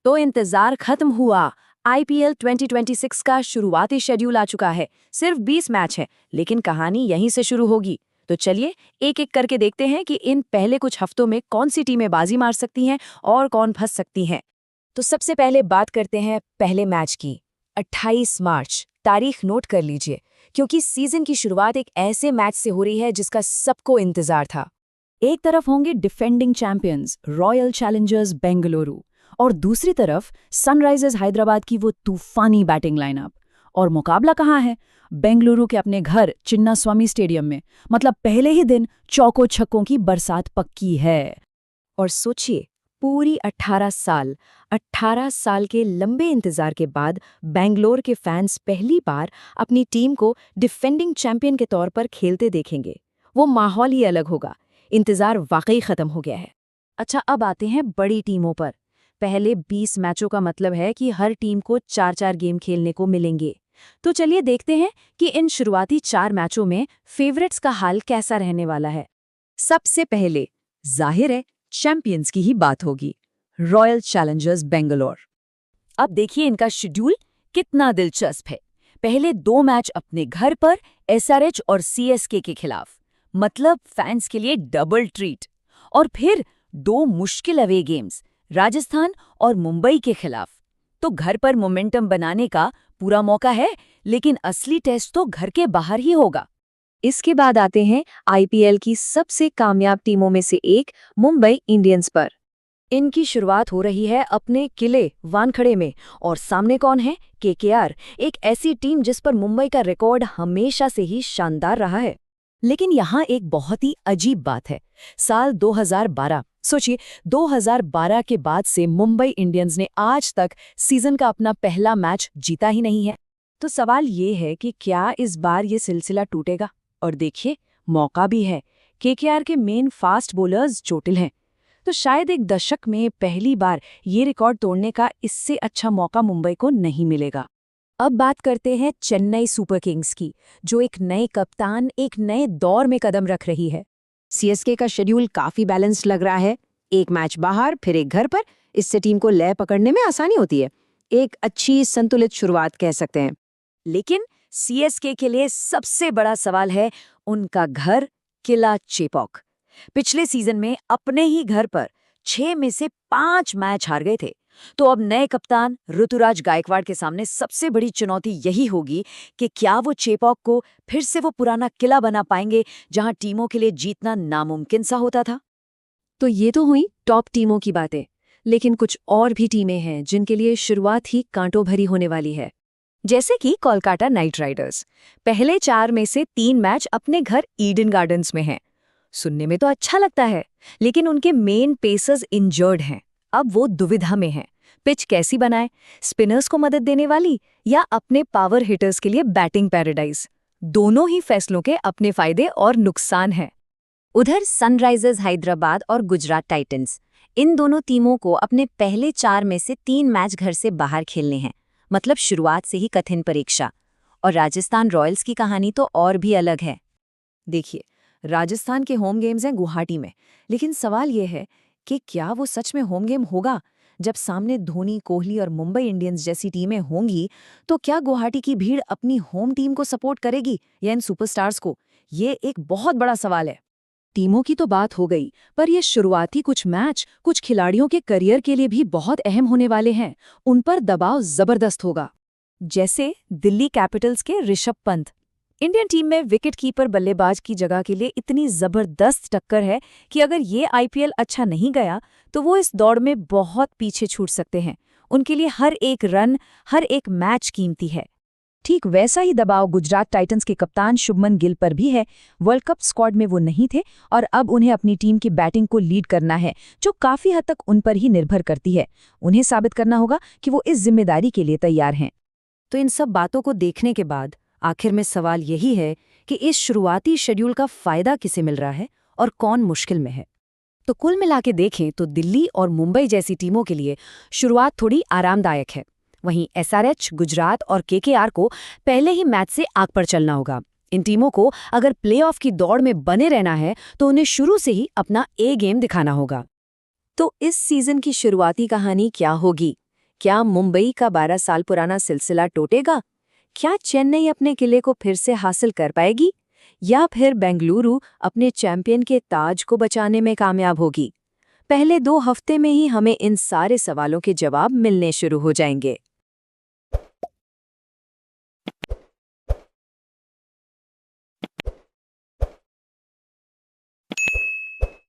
तो इंतजार खत्म हुआ। आईपीएल 2026 का शुरुआती शेड्यूल आ चुका है। सिर्फ 20 मैच है, लेकिन कहानी यहीं से शुरू होगी। तो चलिए एक एक करके देखते हैं कि इन पहले कुछ हफ्तों में कौन सी टीमें बाजी मार सकती हैं और कौन फंस सकती हैं। तो सबसे पहले बात करते हैं पहले मैच की। 28 मार्च तारीख नोट कर लीजिए, क्योंकि सीजन की शुरुआत एक ऐसे मैच से हो रही है जिसका सबको इंतजार था। एक तरफ होंगे defending champions royal Challengers Bengaluru और दूसरी तरफ सनराइजर्स हैदराबाद की वो तूफानी बैटिंग लाइनअप। और मुकाबला कहाँ है? बेंगलुरु के अपने घर चिन्नास्वामी स्टेडियम में। मतलब पहले ही दिन चौको छक्कों की बरसात पक्की है। और सोचिए, पूरी 18 साल के लंबे इंतजार के बाद बेंगलोर के फैंस पहली बार अपनी टीम को डिफेंडिंग चैंपियन के तौर पर खेलते देखेंगे। वो माहौल ही अलग होगा। इंतजार वाकई खत्म हो गया है। अच्छा, अब आते हैं बड़ी टीमों पर। पहले 20 मैचों का मतलब है कि हर टीम को 4-4 गेम खेलने को मिलेंगे। तो चलिए देखते हैं कि इन शुरुआती 4 मैचों में फेवरेट्स का हाल कैसा रहने वाला है। सबसे पहले जाहिर है चैंपियंस की ही बात होगी, रॉयल चैलेंजर्स बेंगलोर। अब देखिए इनका शेड्यूल कितना दिलचस्प है। पहले 2 मैच अपने घर पर एसआरएच और सीएसके के खिलाफ, मतलब फैंस के लिए डबल ट्रीट। और फिर 2 मुश्किल अवे गेम्स राजस्थान और मुंबई के खिलाफ। तो घर पर मोमेंटम बनाने का पूरा मौका है, लेकिन असली टेस्ट तो घर के बाहर ही होगा। इसके बाद आते हैं आईपीएल की सबसे कामयाब टीमों में से एक मुंबई इंडियंस पर। इनकी शुरुआत हो रही है अपने किले वानखड़े में, और सामने कौन है? केकेआर, एक ऐसी टीम जिस पर मुंबई का रिकॉर्ड हमेशा से ही शानदार रहा है। लेकिन यहाँ एक बहुत ही अजीब बात है। साल 2012, सोचिए 2012 के बाद से मुंबई इंडियंस ने आज तक सीजन का अपना पहला मैच जीता ही नहीं है। तो सवाल ये है कि क्या इस बार ये सिलसिला टूटेगा? और देखिए, मौका भी है। केकेआर के मेन फास्ट बॉलर्स चोटिल हैं, तो शायद एक दशक में पहली बार ये रिकॉर्ड तोड़ने का इससे अच्छा मौका मुंबई को नहीं मिलेगा। अब बात करते हैं चेन्नई सुपर किंग्स की, जो एक नए कप्तान, एक नए दौर में कदम रख रही है। सीएसके का शेड्यूल काफी बैलेंस्ड लग रहा है। एक मैच बाहर, फिर एक घर पर। इससे टीम को लय पकड़ने में आसानी होती है। एक अच्छी संतुलित शुरुआत कह सकते हैं। लेकिन सीएसके के लिए सबसे बड़ा सवाल है उनका घर, किला चेपॉक। पिछले सीजन में अपने ही घर पर 6 में से 5 मैच हार गए थे। तो अब नए कप्तान ऋतुराज गायकवाड़ के सामने सबसे बड़ी चुनौती यही होगी कि क्या वो चेपॉक को फिर से वो पुराना किला बना पाएंगे जहां टीमों के लिए जीतना नामुमकिन सा होता था। तो ये तो हुई टॉप टीमों की बातें, लेकिन कुछ और भी टीमें हैं जिनके लिए शुरुआत ही कांटों भरी होने वाली है। जैसे कि कोलकाता नाइट राइडर्स। पहले 4 में से 3 मैच अपने घर ईडन गार्डन्स में हैं। सुनने में तो अच्छा लगता है, लेकिन उनके मेन पेसर्स इंजर्ड हैं। अब वो दुविधा में हैं। पिच कैसी बनाए? स्पिनर्स को मदद देने वाली या अपने पावर हिटर्स के लिए बैटिंग पैराडाइज? दोनों ही फैसलों के अपने फायदे और नुकसान हैं। उधर सनराइजर्स हैदराबाद और गुजरात टाइटंस, इन दोनों टीमों को अपने पहले 4 में से 3 मैच घर से बाहर खेलने हैं। मतलब शुरुआत से ही कठिन परीक्षा। और राजस्थान रॉयल्स की कहानी तो और भी अलग है। देखिए, राजस्थान के होम गेम्स हैं गुवाहाटी में, लेकिन सवाल यह है कि क्या वो सच में होम गेम होगा? जब सामने धोनी, कोहली और मुंबई इंडियंस जैसी टीमें होंगी, तो क्या गुवाहाटी की भीड़ अपनी होम टीम को सपोर्ट करेगी या इन सुपरस्टार्स को? ये एक बहुत बड़ा सवाल है। टीमों की तो बात हो गई, पर ये शुरुआती कुछ मैच कुछ खिलाड़ियों के करियर के लिए भी बहुत अहम होने वाले हैं। उन पर दबाव जबरदस्त होगा। जैसे दिल्ली कैपिटल्स के ऋषभ पंत। इंडियन टीम में विकेट कीपर बल्लेबाज की जगह के लिए इतनी जबरदस्त टक्कर है कि अगर ये आईपीएल अच्छा नहीं गया तो वो इस दौड़ में बहुत पीछे छूट सकते हैं। उनके लिए हर एक रन, हर एक मैच कीमती है। ठीक वैसा ही दबाव गुजरात टाइटंस के कप्तान शुभमन गिल पर भी है। वर्ल्ड कप स्क्वाड में वो नहीं थे और अब उन्हें अपनी टीम की बैटिंग को लीड करना है, जो काफी हद तक उन पर ही निर्भर करती है। उन्हें साबित करना होगा कि वो इस जिम्मेदारी के लिए तैयार हैं। तो इन सब बातों को देखने के बाद आखिर में सवाल यही है कि इस शुरुआती शेड्यूल का फायदा किसे मिल रहा है और कौन मुश्किल में है। तो कुल मिला के देखें तो दिल्ली और मुंबई जैसी टीमों के लिए शुरुआत थोड़ी आरामदायक है। वहीं एसआरएच, गुजरात और केकेआर को पहले ही मैच से आग पर चलना होगा। इन टीमों को अगर प्लेऑफ की दौड़ में बने रहना है तो उन्हें शुरू से ही अपना ए गेम दिखाना होगा। तो इस सीजन की शुरुआती कहानी क्या होगी? क्या मुंबई का 12 साल पुराना सिलसिला टूटेगा? क्या चेन्नई अपने किले को फिर से हासिल कर पाएगी? या फिर बेंगलुरु अपने चैंपियन के ताज को बचाने में कामयाब होगी? पहले 2 हफ्ते में ही हमें इन सारे सवालों के जवाब मिलने शुरू हो जाएंगे।